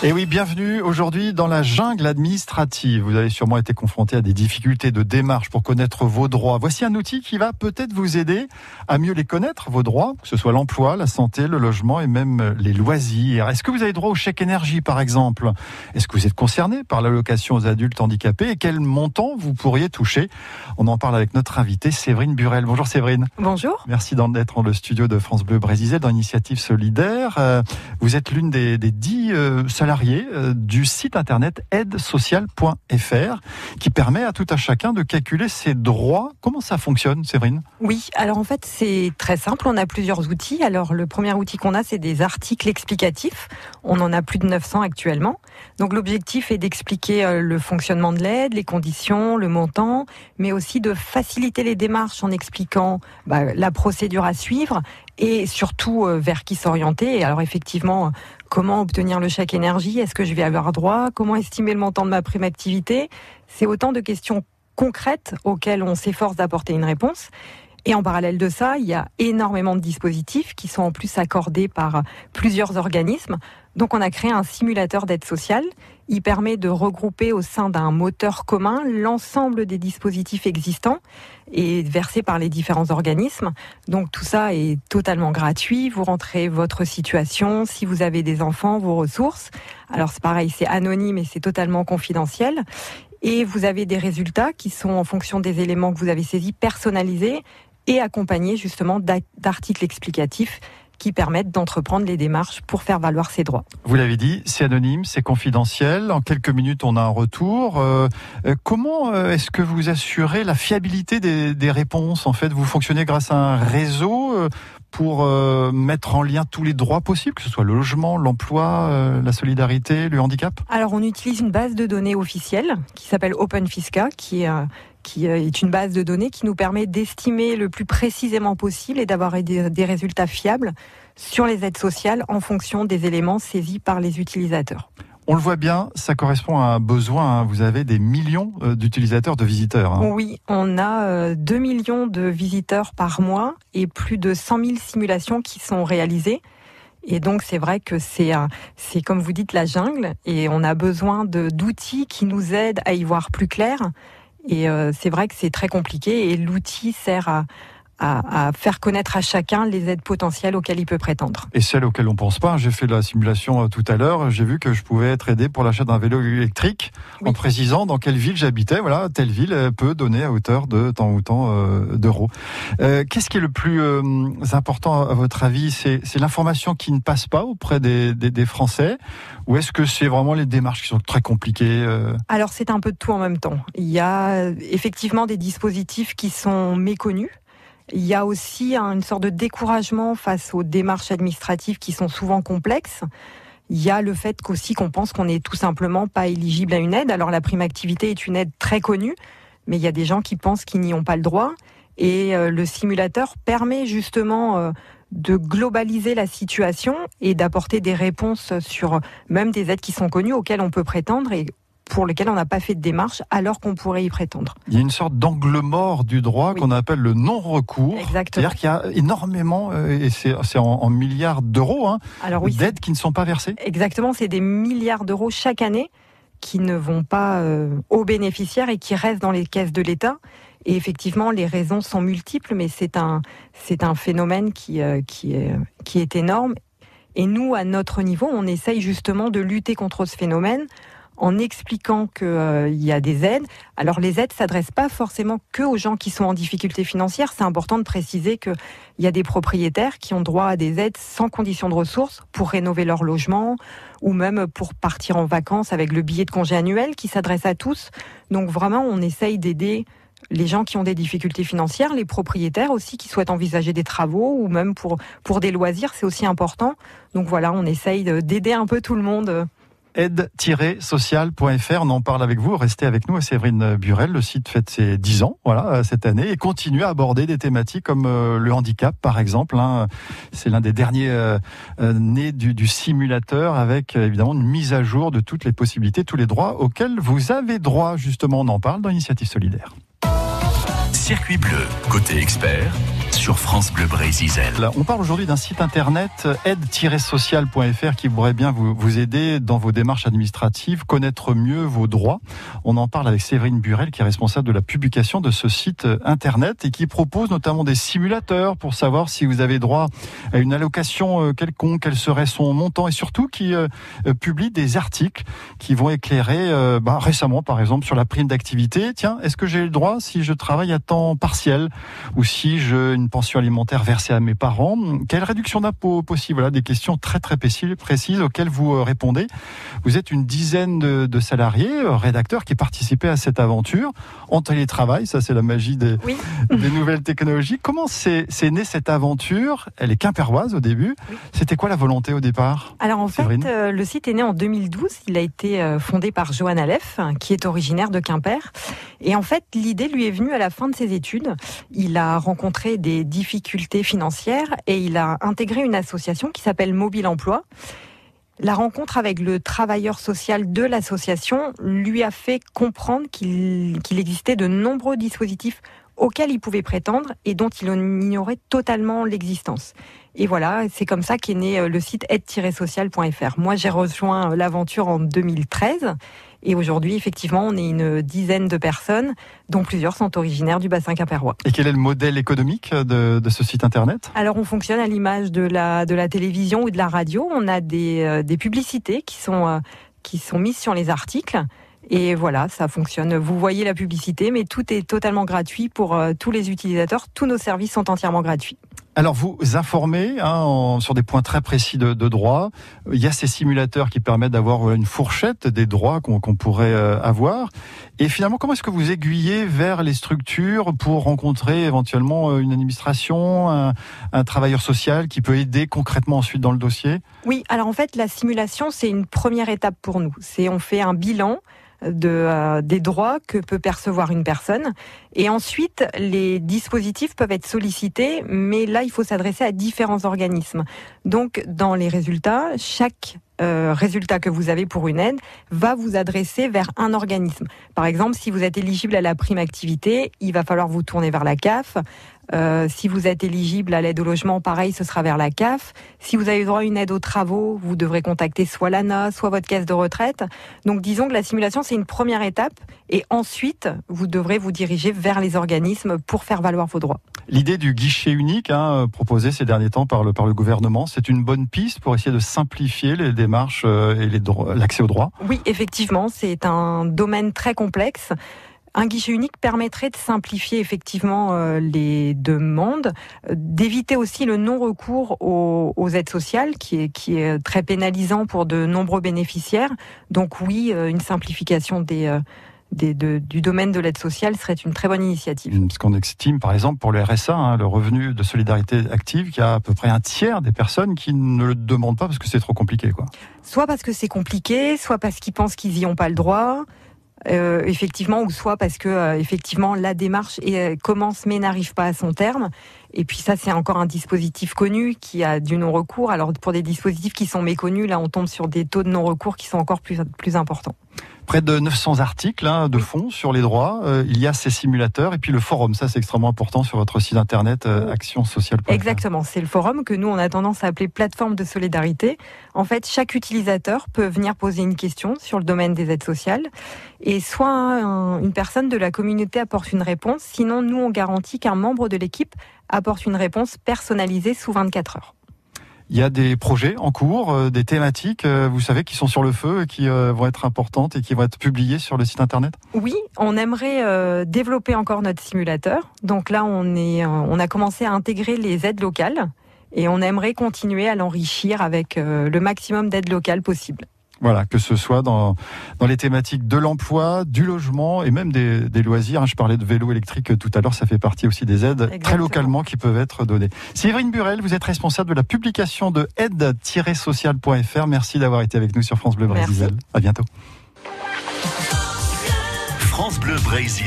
Et oui, bienvenue aujourd'hui dans la jungle administrative. Vous avez sûrement été confronté à des difficultés de démarche pour connaître vos droits. Voici un outil qui va peut-être vous aider à mieux les connaître, vos droits, que ce soit l'emploi, la santé, le logement et même les loisirs. Est-ce que vous avez droit au chèque énergie, par exemple ? Est-ce que vous êtes concerné par l'allocation aux adultes handicapés et quel montant vous pourriez toucher ? On en parle avec notre invitée Séverine Burel. Bonjour Séverine. Bonjour. Merci d'être dans le studio de France Bleu Brésil dans Initiative Solidaire. Vous êtes l'une des 10 salariés du site internet aidesocial.fr qui permet à tout un chacun de calculer ses droits. Comment ça fonctionne, Séverine ? Oui, alors en fait c'est très simple, on a plusieurs outils. Alors le premier outil qu'on a, c'est des articles explicatifs. On en a plus de 900 actuellement. Donc l'objectif est d'expliquer le fonctionnement de l'aide, les conditions, le montant, mais aussi de faciliter les démarches en expliquant la procédure à suivre et surtout vers qui s'orienter. Et alors effectivement, comment obtenir le chèque énergie ? Est-ce que je vais avoir droit ? Comment estimer le montant de ma prime activité ? C'est autant de questions concrètes auxquelles on s'efforce d'apporter une réponse. Et en parallèle de ça, il y a énormément de dispositifs qui sont en plus accordés par plusieurs organismes. Donc on a créé un simulateur d'aide sociale. Il permet de regrouper au sein d'un moteur commun l'ensemble des dispositifs existants et versés par les différents organismes. Donc tout ça est totalement gratuit. Vous rentrez votre situation, si vous avez des enfants, vos ressources. Alors c'est pareil, c'est anonyme et c'est totalement confidentiel. Et vous avez des résultats qui sont en fonction des éléments que vous avez saisis, personnalisés et accompagnés justement d'articles explicatifs qui permettent d'entreprendre les démarches pour faire valoir ses droits. Vous l'avez dit, c'est anonyme, c'est confidentiel. En quelques minutes, on a un retour. Comment est-ce que vous assurez la fiabilité des réponses ? En fait, vous fonctionnez grâce à un réseau pour mettre en lien tous les droits possibles, que ce soit le logement, l'emploi, la solidarité, le handicap ? Alors, on utilise une base de données officielle qui s'appelle OpenFisca, qui est une base de données qui nous permet d'estimer le plus précisément possible et d'avoir des résultats fiables sur les aides sociales en fonction des éléments saisis par les utilisateurs. On le voit bien, ça correspond à un besoin. Vous avez des millions d'utilisateurs, de visiteurs. Oui, on a 2 millions de visiteurs par mois et plus de 100 000 simulations qui sont réalisées. Et donc c'est vrai que c'est comme vous dites la jungle et on a besoin d'outils qui nous aident à y voir plus clair. Et c'est vrai que c'est très compliqué et l'outil sert à faire connaître à chacun les aides potentielles auxquelles il peut prétendre. Et celles auxquelles on ne pense pas. J'ai fait la simulation tout à l'heure. J'ai vu que je pouvais être aidé pour l'achat d'un vélo électrique en précisant dans quelle ville j'habitais. Voilà, telle ville peut donner à hauteur de tant ou tant d'euros. Qu'est-ce qui est le plus important à votre avis ? C'est l'information qui ne passe pas auprès des Français ? Ou est-ce que c'est vraiment les démarches qui sont très compliquées ? Alors c'est un peu de tout en même temps. Il y a effectivement des dispositifs qui sont méconnus. Il y a aussi une sorte de découragement face aux démarches administratives qui sont souvent complexes. Il y a le fait qu'aussi qu'on pense qu'on n'est tout simplement pas éligible à une aide. Alors la prime activité est une aide très connue, mais il y a des gens qui pensent qu'ils n'y ont pas le droit. Et le simulateur permet justement de globaliser la situation et d'apporter des réponses sur même des aides qui sont connues auxquelles on peut prétendre et pour lesquels on n'a pas fait de démarche alors qu'on pourrait y prétendre. Il y a une sorte d'angle mort du droit qu'on appelle le non-recours. Exactement. C'est-à-dire qu'il y a énormément, et c'est en milliards d'euros, d'aides qui ne sont pas versées. Exactement, c'est des milliards d'euros chaque année qui ne vont pas aux bénéficiaires et qui restent dans les caisses de l'État. Et effectivement, les raisons sont multiples, mais c'est un phénomène qui est énorme. Et nous, à notre niveau, on essaye justement de lutter contre ce phénomène en expliquant qu'il y a des aides. Alors les aides ne s'adressent pas forcément que aux gens qui sont en difficulté financière. C'est important de préciser qu'il y a des propriétaires qui ont droit à des aides sans condition de ressources pour rénover leur logement ou même pour partir en vacances avec le billet de congé annuel qui s'adresse à tous. Donc vraiment, on essaye d'aider les gens qui ont des difficultés financières, les propriétaires aussi qui souhaitent envisager des travaux ou même pour des loisirs, c'est aussi important. Donc voilà, on essaye d'aider un peu tout le monde. aide-social.fr, on en parle avec vous. Restez avec nous, Séverine Burel. Le site fête ses 10 ans cette année et continue à aborder des thématiques comme le handicap, par exemple. C'est l'un des derniers nés du simulateur avec évidemment une mise à jour de toutes les possibilités, tous les droits auxquels vous avez droit. Justement, on en parle dans Initiative Solidaire. Circuit bleu, côté expert, sur sur France Bleu Brésil. On parle aujourd'hui d'un site internet aide-social.fr qui pourrait bien vous aider dans vos démarches administratives, connaître mieux vos droits. On en parle avec Séverine Burel qui est responsable de la publication de ce site internet et qui propose notamment des simulateurs pour savoir si vous avez droit à une allocation quelconque, quel serait son montant et surtout qui publie des articles qui vont éclairer récemment par exemple sur la prime d'activité. Tiens, est-ce que j'ai le droit si je travaille à temps partiel ou si j'ai une pension alimentaire versée à mes parents? Quelle réduction d'impôt possible? Voilà, des questions très très précises auxquelles vous répondez. Vous êtes une dizaine de salariés, rédacteurs qui participaient à cette aventure en télétravail. Ça, c'est la magie des nouvelles technologies. Comment c'est né cette aventure? Elle est quimpéroise au début. Oui. C'était quoi la volonté au départ? Alors en Séverine, le site est né en 2012. Il a été fondé par Johan Alef, qui est originaire de Quimper. Et en fait, l'idée lui est venue à la fin de ses études. Il a rencontré des difficultés financières et il a intégré une association qui s'appelle Mobile Emploi. La rencontre avec le travailleur social de l'association lui a fait comprendre qu'il existait de nombreux dispositifs auxquels il pouvait prétendre et dont il ignorait totalement l'existence. Et voilà, c'est comme ça qu'est né le site aide-social.fr. Moi, j'ai rejoint l'aventure en 2013 et aujourd'hui, effectivement, on est une dizaine de personnes, dont plusieurs sont originaires du bassin quimpérois. Et quel est le modèle économique de ce site internet? Alors, on fonctionne à l'image de la télévision ou de la radio. On a des publicités qui sont mises sur les articles. Et voilà, ça fonctionne. Vous voyez la publicité, mais tout est totalement gratuit pour tous les utilisateurs. Tous nos services sont entièrement gratuits. Alors vous informez sur des points très précis de droit. Il y a ces simulateurs qui permettent d'avoir une fourchette des droits qu'on pourrait avoir. Et finalement, comment est-ce que vous aiguillez vers les structures pour rencontrer éventuellement une administration, un travailleur social qui peut aider concrètement ensuite dans le dossier? Oui, alors en fait, la simulation, c'est une première étape pour nous. On fait un bilan des droits que peut percevoir une personne. Et ensuite, les dispositifs peuvent être sollicités, mais là, il faut s'adresser à différents organismes. Donc, dans les résultats, chaque résultat que vous avez pour une aide va vous adresser vers un organisme. Par exemple, si vous êtes éligible à la prime activité, il va falloir vous tourner vers la CAF. Si vous êtes éligible à l'aide au logement, pareil, ce sera vers la CAF. Si vous avez droit à une aide aux travaux, vous devrez contacter soit l'ANA, soit votre caisse de retraite. Donc disons que la simulation, c'est une première étape et ensuite, vous devrez vous diriger vers les organismes pour faire valoir vos droits. L'idée du guichet unique proposé ces derniers temps par le gouvernement, c'est une bonne piste pour essayer de simplifier les démarches et l'accès aux droits? Oui, effectivement, c'est un domaine très complexe. Un guichet unique permettrait de simplifier effectivement les demandes, d'éviter aussi le non-recours aux aides sociales, qui est très pénalisant pour de nombreux bénéficiaires. Donc oui, une simplification du domaine de l'aide sociale serait une très bonne initiative. Parce qu'on estime, par exemple, pour le RSA, le revenu de solidarité active, qu'il y a à peu près un tiers des personnes qui ne le demandent pas parce que c'est trop compliqué, quoi. Soit parce que c'est compliqué, soit parce qu'ils pensent qu'ils n'y ont pas le droit. Effectivement, ou soit parce que effectivement la démarche commence mais n'arrive pas à son terme. Et puis ça, c'est encore un dispositif connu qui a du non-recours. Alors pour des dispositifs qui sont méconnus, là on tombe sur des taux de non-recours qui sont encore plus importants. Près de 900 articles de fond sur les droits. Il y a ces simulateurs et puis le forum. Ça, c'est extrêmement important sur votre site internet actionsocial.fr. Exactement. C'est le forum que nous, on a tendance à appeler plateforme de solidarité. En fait, chaque utilisateur peut venir poser une question sur le domaine des aides sociales et soit une personne de la communauté apporte une réponse. Sinon, nous, on garantit qu'un membre de l'équipe apporte une réponse personnalisée sous 24 heures. Il y a des projets en cours, des thématiques, vous savez, qui sont sur le feu et qui vont être importantes et qui vont être publiées sur le site internet? Oui, on aimerait développer encore notre simulateur. Donc là, on a commencé à intégrer les aides locales et on aimerait continuer à l'enrichir avec le maximum d'aides locales possible. Voilà, que ce soit dans les thématiques de l'emploi, du logement et même des loisirs. Je parlais de vélo électrique tout à l'heure, ça fait partie aussi des aides très localement qui peuvent être données. Séverine Burel, vous êtes responsable de la publication de aide-social.fr. Merci d'avoir été avec nous sur France Bleu Brésil. À bientôt. France Bleu Brésil.